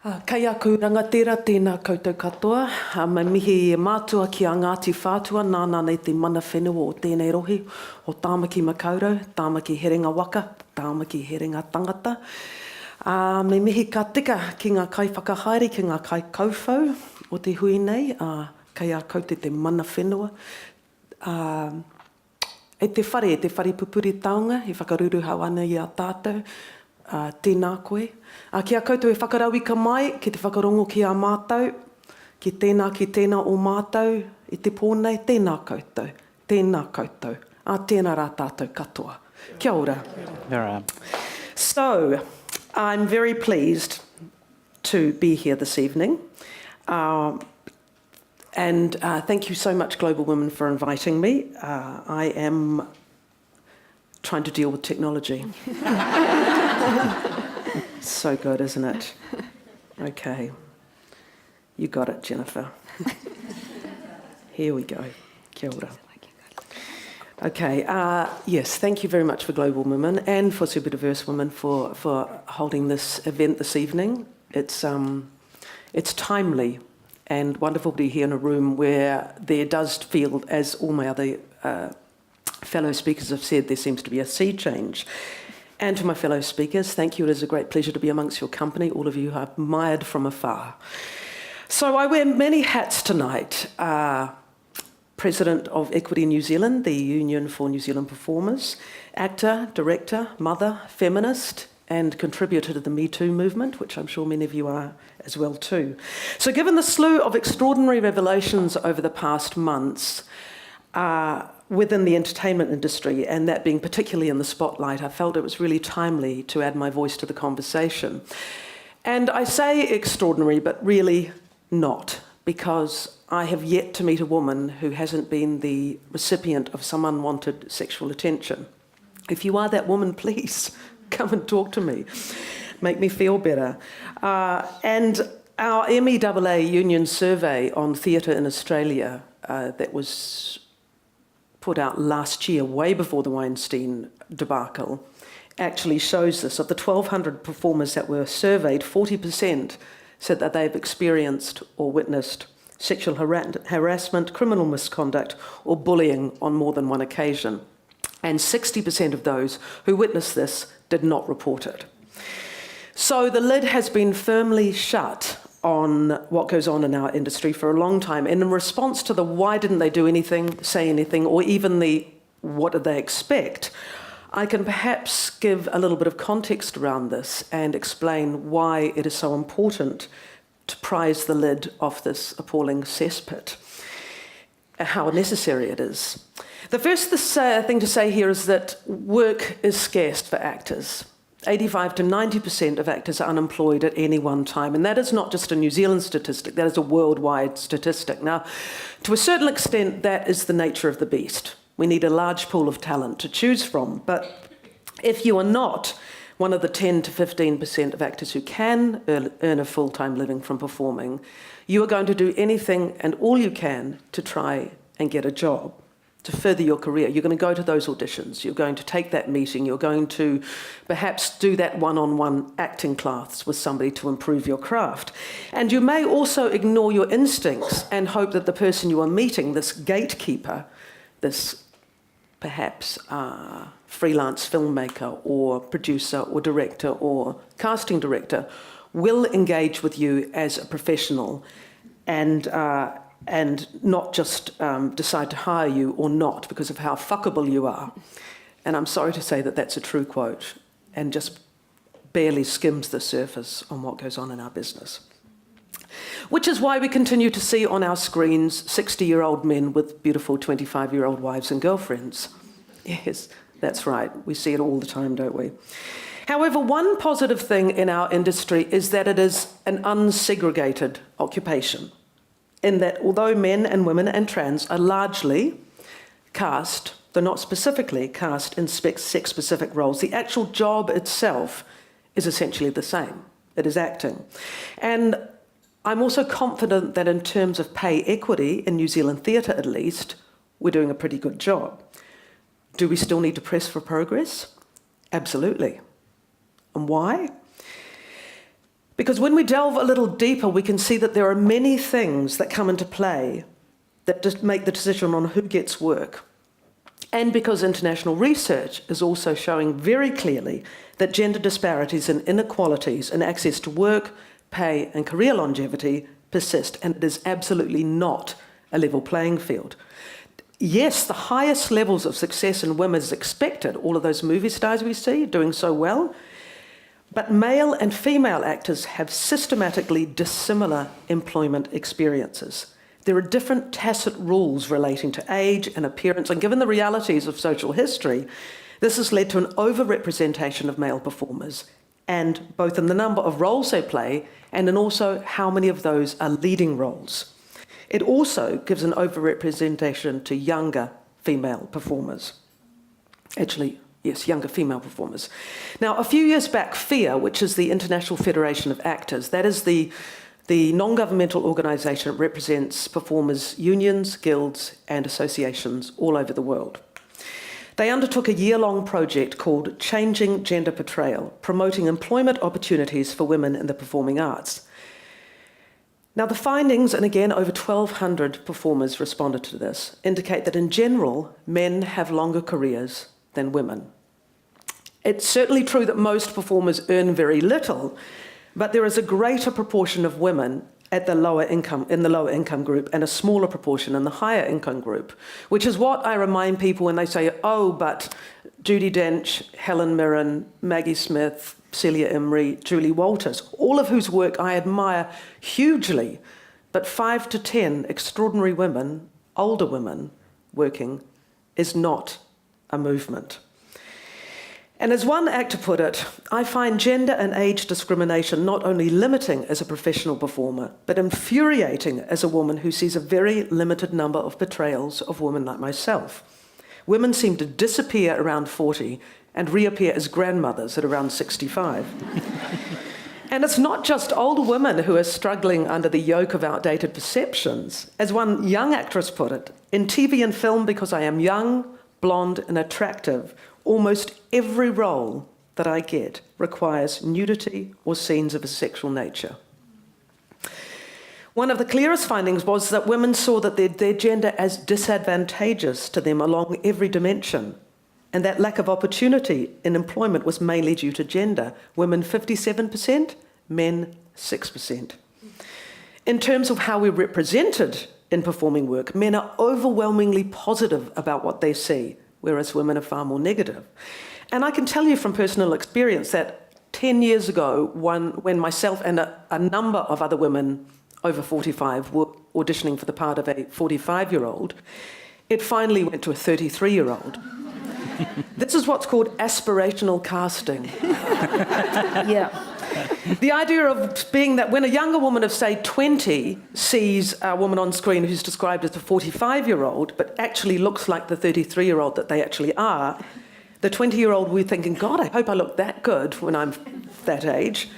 Kei aku rangatira tēnā koutou katoa. Me mihi e mātua ki a Ngāti Whātua, nāna nei te mana whenua o tēnei rohi, o Tāmaki Makaurau, Tāmaki Herenga Waka, Tāmaki Herenga Tangata. Me mihi ka tika ki ngā kai whakahaere, ki ngā kai kauwhau o te hui nei, kei a koutou te mana whenua. E te whare pupuri taonga, e whakaruru hau ana i a tātou, tēnā koe. Ki a koutou e whakarau ka mai, ki te whakarongo ki a mātou, ki tēnā o mātou, i te pōnei, tēnā koutou, tēnā rā tātou katoa. Kia ora. So, I'm very pleased to be here this evening. And thank you so much, Global Women, for inviting me. I am trying to deal with technology. So good, isn't it? Okay. You got it, Jennifer. Here we go. Kia ora. Okay, yes, thank you very much for Global Women and for Super Diverse Women for holding this event this evening. It's timely and wonderful to be here in a room where there does feel, as all my other fellow speakers have said, there seems to be a sea change. And to my fellow speakers, thank you. It is a great pleasure to be amongst your company, all of you who are admired from afar. So I wear many hats tonight. President of Equity New Zealand, the Union for New Zealand Performers, actor, director, mother, feminist, and contributor to the Me Too movement, which I'm sure many of you are as well too. So given the slew of extraordinary revelations over the past months, within the entertainment industry, and that being particularly in the spotlight, I felt it was really timely to add my voice to the conversation. And I say extraordinary, but really not, because I have yet to meet a woman who hasn't been the recipient of some unwanted sexual attention. If you are that woman, please come and talk to me. Make me feel better. And our MEAA union survey on theatre in Australia that was put out last year, way before the Weinstein debacle, actually shows this. Of the 1,200 performers that were surveyed, 40% said that they've experienced or witnessed sexual harassment, criminal misconduct, or bullying on more than one occasion. And 60% of those who witnessed this did not report it. So the lid has been firmly shut on what goes on in our industry for a long time. And in response to the why didn't they do anything, say anything, or even the what did they expect, I can perhaps give a little bit of context around this and explain why it is so important to prise the lid off this appalling cesspit, how necessary it is. The first thing to say here is that work is scarce for actors. 85 to 90% of actors are unemployed at any one time. And that is not just a New Zealand statistic, that is a worldwide statistic. Now, to a certain extent, that is the nature of the beast. We need a large pool of talent to choose from. But if you are not one of the 10 to 15% of actors who can earn a full-time living from performing, you are going to do anything and all you can to try and get a job, to further your career. You're going to go to those auditions, you're going to take that meeting, you're going to perhaps do that one-on-one acting class with somebody to improve your craft. And you may also ignore your instincts and hope that the person you are meeting, this gatekeeper, this perhaps freelance filmmaker or producer or director or casting director, will engage with you as a professional and not just decide to hire you or not because of how fuckable you are. And I'm sorry to say that that's a true quote and just barely skims the surface on what goes on in our business. Which is why we continue to see on our screens 60-year-old men with beautiful 25-year-old wives and girlfriends. Yes, that's right. We see it all the time, don't we? However, one positive thing in our industry is that it is an unsegregated occupation, in that although men and women and trans are largely cast, though not specifically cast in sex-specific roles, the actual job itself is essentially the same. It is acting. And I'm also confident that in terms of pay equity, in New Zealand theatre at least, we're doing a pretty good job. Do we still need to press for progress? Absolutely. And why? Because when we delve a little deeper, we can see that there are many things that come into play that just make the decision on who gets work. And because international research is also showing very clearly that gender disparities and inequalities in access to work, pay, and career longevity persist, and it is absolutely not a level playing field. Yes, the highest levels of success in women is expected, all of those movie stars we see doing so well, but male and female actors have systematically dissimilar employment experiences. There are different tacit rules relating to age and appearance, and given the realities of social history, this has led to an overrepresentation of male performers, and both in the number of roles they play and in also how many of those are leading roles. It also gives an overrepresentation to younger female performers. Actually, yes, younger female performers. Now, a few years back, FIA, which is the International Federation of Actors, that is the non-governmental organisation that represents performers' unions, guilds and associations all over the world. They undertook a year-long project called Changing Gender Portrayal, promoting employment opportunities for women in the performing arts. Now, the findings, and again, over 1,200 performers responded to this, indicate that in general, men have longer careers than women. It's certainly true that most performers earn very little, but there is a greater proportion of women in the lower income group and a smaller proportion in the higher income group, which is what I remind people when they say, oh, but Judi Dench, Helen Mirren, Maggie Smith, Celia Imrie, Julie Walters, all of whose work I admire hugely, but 5 to 10 extraordinary women, older women, working is not a movement. And as one actor put it, I find gender and age discrimination not only limiting as a professional performer, but infuriating as a woman who sees a very limited number of portrayals of women like myself. Women seem to disappear around 40 and reappear as grandmothers at around 65. And it's not just older women who are struggling under the yoke of outdated perceptions. As one young actress put it, in TV and film, because I am young, blonde and attractive, almost every role that I get requires nudity or scenes of a sexual nature. One of the clearest findings was that women saw that their gender as disadvantageous to them along every dimension, and that lack of opportunity in employment was mainly due to gender. Women 57%, men 6%. In terms of how we're represented in performing work, men are overwhelmingly positive about what they see, whereas women are far more negative. And I can tell you from personal experience that 10 years ago, when myself and a number of other women over 45 were auditioning for the part of a 45-year-old, it finally went to a 33-year-old. This is what's called aspirational casting. Yeah. The idea of being that when a younger woman of, say, 20 sees a woman on screen who's described as a 45-year-old, but actually looks like the 33-year-old that they actually are, the 20-year-old, we're thinking, God, I hope I look that good when I'm that age,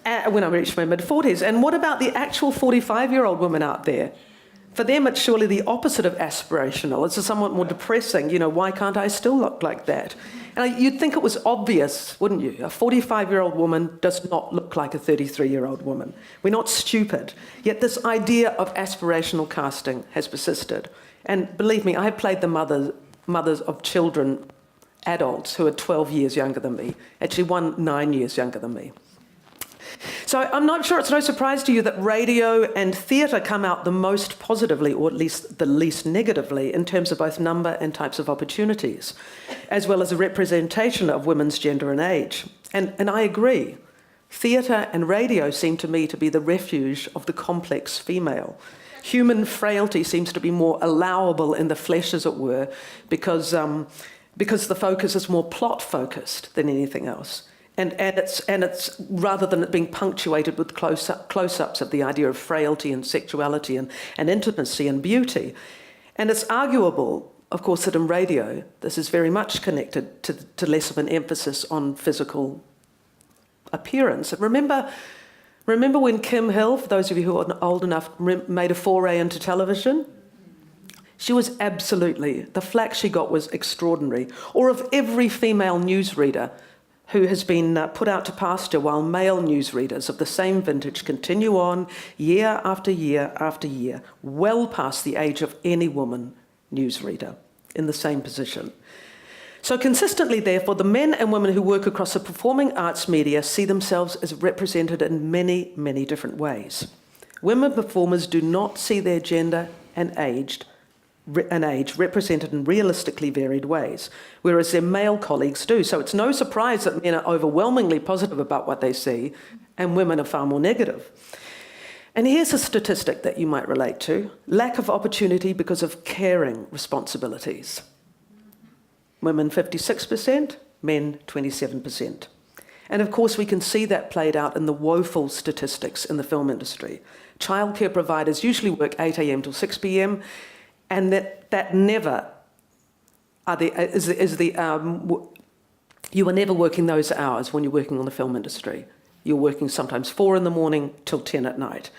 when I reach my mid-40s. And what about the actual 45-year-old woman out there? For them, it's surely the opposite of aspirational. It's somewhat more depressing. You know, why can't I still look like that? And you'd think it was obvious, wouldn't you? A 45-year-old woman does not look like a 33-year-old woman. We're not stupid. Yet this idea of aspirational casting has persisted. And believe me, I have played the mothers of children, adults, who are 12 years younger than me. Actually, one 9 years younger than me. So I'm not sure it's no surprise to you that radio and theatre come out the most positively, or at least the least negatively, in terms of both number and types of opportunities, as well as a representation of women's gender and age. And I agree. Theatre and radio seem to me to be the refuge of the complex female. Human frailty seems to be more allowable in the flesh, as it were, because the focus is more plot-focused than anything else. And it's rather than it being punctuated with close-ups of the idea of frailty and sexuality and intimacy and beauty. And it's arguable, of course, that in radio, this is very much connected to less of an emphasis on physical appearance. Remember when Kim Hill, for those of you who are old enough, made a foray into television? She was absolutely, the flack she got was extraordinary. Or of every female newsreader who has been put out to pasture while male newsreaders of the same vintage continue on year after year after year, well past the age of any woman newsreader in the same position. So consistently, therefore, the men and women who work across the performing arts media see themselves as represented in many, many different ways. Women performers do not see their gender and age represented in realistically varied ways, whereas their male colleagues do. So it's no surprise that men are overwhelmingly positive about what they see and women are far more negative. And here's a statistic that you might relate to: lack of opportunity because of caring responsibilities. Women 56%, men 27%. And of course we can see that played out in the woeful statistics in the film industry. Childcare providers usually work 8 a.m. till 6 p.m, and that never you are never working those hours when you're working on the film industry. You're working sometimes 4 in the morning till 10 at night.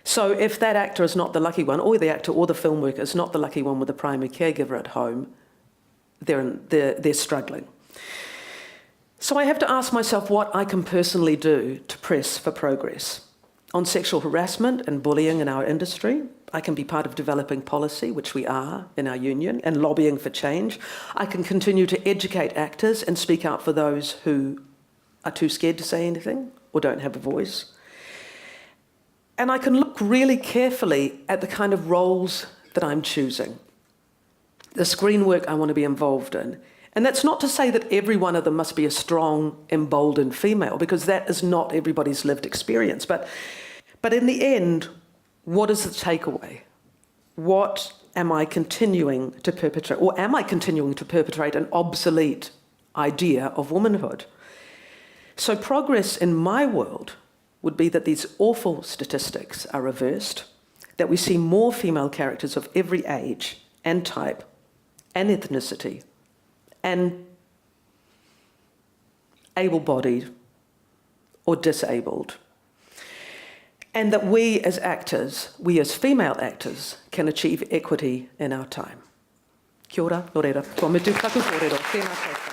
So if that actor is not the lucky one, or the actor or the film worker is not the lucky one with a primary caregiver at home, they're struggling. So I have to ask myself what I can personally do to press for progress. On sexual harassment and bullying in our industry, I can be part of developing policy, which we are in our union, and lobbying for change. I can continue to educate actors and speak out for those who are too scared to say anything or don't have a voice. And I can look really carefully at the kind of roles that I'm choosing, the screen work I want to be involved in. And that's not to say that every one of them must be a strong, emboldened female, because that is not everybody's lived experience. But in the end, what is the takeaway? What am I continuing to perpetrate? Or am I continuing to perpetrate an obsolete idea of womanhood? So progress in my world would be that these awful statistics are reversed, that we see more female characters of every age and type and ethnicity, and able-bodied or disabled. And that we as actors, we as female actors, can achieve equity in our time. Kia ora, no reira. Kua mutu taku kōrero. Tēnā koutou.